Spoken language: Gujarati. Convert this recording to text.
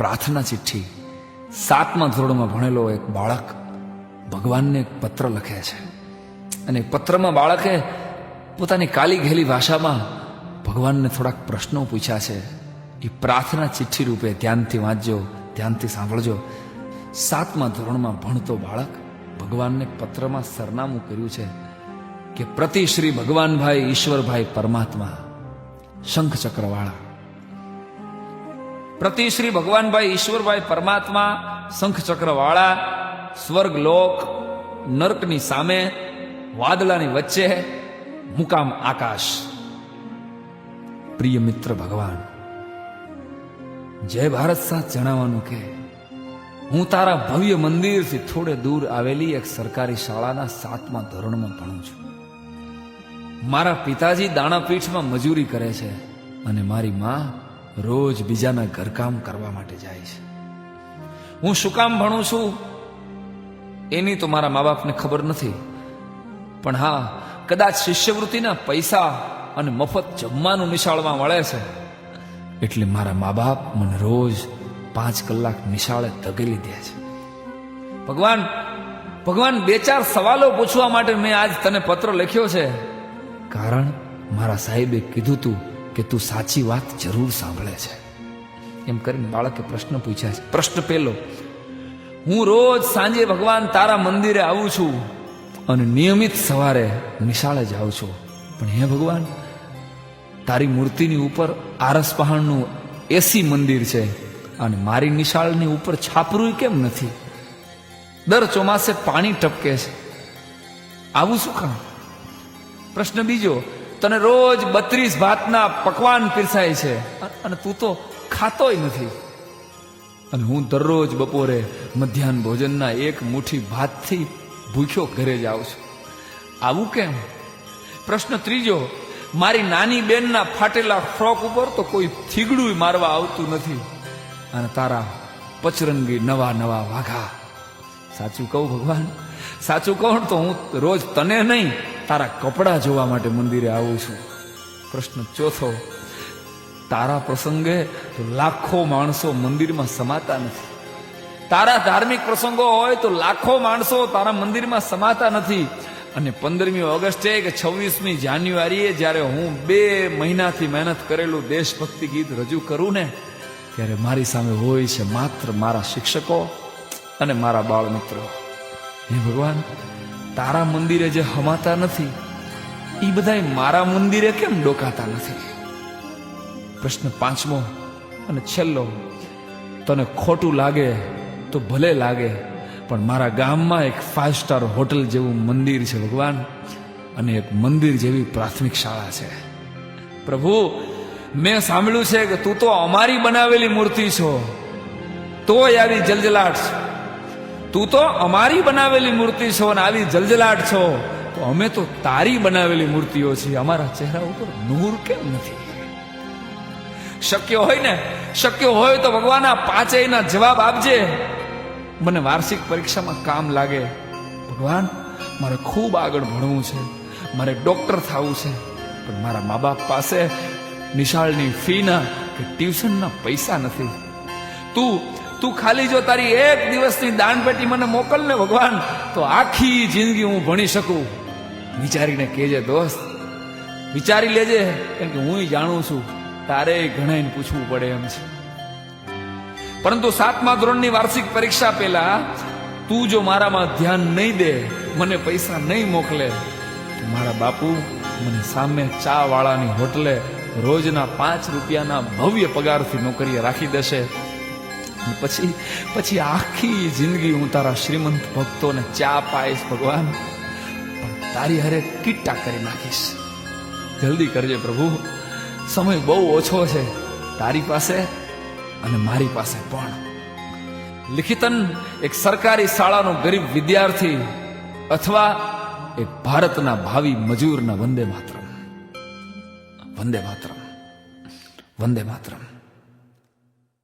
પ્રાર્થના ચિઠ્ઠી 7મા ધોરણમાં ભણેલો એક બાળક ભગવાનને એક પત્ર લખે છે અને પત્રમાં બાળકે પોતાની કાલી ઘેલી ભાષામાં ભગવાનને થોડાક પ્રશ્નો પૂછ્યા છે. એ પ્રાર્થના ચિઠ્ઠી રૂપે ધ્યાનથી વાંચજો, ધ્યાનથી સાંભળજો. 7મા ધોરણમાં ભણતો બાળક ભગવાનને પત્રમાં સરનામું કર્યું છે કે પ્રતિ શ્રી ભગવાનભાઈ ઈશ્વરભાઈ પરમાત્મા, શંખચક્રવાળા. પ્રતિ શ્રી ભગવાનભાઈ ઈશ્વરભાઈ પરમાત્મા, શંખચક્રવાળા, સ્વર્ગલોક, નર્કની સામે, વાદળાની વચ્ચે, મુકામ આકાશ. પ્રિય મિત્ર ભગવાન, જય ભારત સાથ જણાવવાનું કે હું તારા ભવ્ય મંદિરથી થોડે દૂર આવેલી એક સરકારી શાળાના 7મા ધોરણમાં ભણું છું. મારા પિતાજી દાણાપીઠમાં મજૂરી કરે છે અને મારી માં રોજ બીજાના ઘરકામ કરવા માટે જાય છે. હું શું કામ ભણું છું એની તો મારા મા બાપને ખબર નથી, પણ હા, કદાચ શિષ્યવૃત્તિના પૈસા અને મફત જમવાનું નિશાળમાં મળે છે એટલે મારા મા બાપ મને રોજ 5 કલાક નિશાળે ધકેલી દે છે. ભગવાન, 2-4 સવાલો પૂછવા માટે મેં આજ તને પત્ર લખ્યો છે, કારણ મારા સાહેબે કીધું તું કે તું સાચી વાત જરૂર સાંભળે છે. એમ કરીને બાળકે પ્રશ્ન પૂછ્યા છે. પ્રશ્ન પહેલો, હું રોજ સાંજે ભગવાન તારા મંદિરે આવું છું અને નિયમિત સવારે નિશાળે જાઉં છું, પણ હે ભગવાન, તારી મૂર્તિની ઉપર આરસ પહાણનું એસી મંદિર છે અને મારી નિશાળની ઉપર છાપરું કેમ નથી? દર ચોમાસે પાણી ટપકે છે, આવું શું કામ? પ્રશ્ન બીજો, તને રોજ 32 ભાતના પકવાન પીરસાય છે અને તું તો ખાતોય નથી, અને હું દરરોજ બપોરે મધ્યાહન ભોજનના 1 મુઠ્ઠી ભાતથી ભૂખ્યો ઘરે જાઉં છું, આવું કેમ? પ્રશ્ન ત્રીજો, મારી નાની બેનના ફાટેલા ફ્રોક ઉપર તો કોઈ થીગડું મારવા આવતું નથી અને તારા પચરંગી નવા નવા વાઘા. સાચું કહું ભગવાન, સાચું કહું તો હું રોજ તને નહીં, તારા કપડાં જોવા માટે મંદિરે આવું છું. પ્રશ્ન ચોથો, તારા પ્રસંગે તો લાખો માણસો મંદિરમાં સમાતા નથી. તારા ધાર્મિક પ્રસંગો હોય તો લાખો માણસો તારા મંદિરમાં સમાતા નથી. અને 15મી ઓગસ્ટે કે 26મી જાન્યુઆરીએ જ્યારે હું 2 મહિનાથી મહેનત કરેલું દેશભક્તિ ગીત રજૂ કરું ને, ત્યારે મારી સામે હોય છે માત્ર મારા શિક્ષકો અને મારા બાળ મિત્રો. હે ભગવાન, તારા મંદિરે જે હમાતા નથી એ બધાય મારા મંદિરે કેમ ડોકાતા નથી? પ્રશ્ન 5મો અને છેલ્લો, તને ખોટું લાગે તો ભલે લાગે, પણ મારા ગામમાં એક 5 સ્ટાર હોટલ જેવું મંદિર છે ભગવાન, અને એક મંદિર જેવી પ્રાથમિક શાળા છે. પ્રભુ, મેં સાંભળ્યું છે કે તું તો અમારી બનાવેલી મૂર્તિ છો, તોય આવી જલજલાટ છો. તું તો અમારી બનાવેલી મૂર્તિ છો અને આવી જલજલાટ છો, તો અમે તો તારી બનાવેલી મૂર્તિઓ છીએ, અમારા ચહેરા ઉપર નૂર કેમ નથી? શક્ય હોય તો ભગવાન આ 5 જવાબ આપજે, મને વાર્ષિક પરીક્ષામાં કામ લાગે. ભગવાન, મારે ખૂબ આગળ ભણવું છે, મારે ડોક્ટર થવું છે, પણ મારા મા બાપ પાસે નિશાળની ફીના કે ટ્યુશનના પૈસા નથી. તું ખાલી જો તારી 1 દિવસની દાનપેટી મને મોકલ ને ભગવાન, તો આખી જિંદગી હું ભણી શકું. વિચારીને કહેજે દોસ્ત, વિચારી લેજે, કારણ કે હું જાણું છું તારે ઘણાને પૂછવું પડે એમ છે. પરંતુ 7મા ધોરણની વાર્ષિક પરીક્ષા પહેલા તું જો મારામાં ધ્યાન નહીં દે, મને પૈસા નહીં મોકલે, તો મારા બાપુ મને સામે ચા વાળાની હોટલે રોજના 5 રૂપિયાના ભવ્ય પગારથી નોકરીએ રાખી દેશે. પછી આખી જિંદગી હું તારા શ્રીમંત ભક્તોને ચા પાઈશ ભગવાન, પણ તારી હારે કીટા કરી નાખીશ. જલ્દી કરજે પ્રભુ, સમય બહુ ઓછો છે તારી પાસે અને મારી પાસે પણ. લિખિતન એક સરકારી શાળાનો ગરીબ વિદ્યાર્થી અથવા એક ભારતના ભાવિ મજૂરના વંદે માતરમ, વંદે માતરમ, વંદે માતરમ.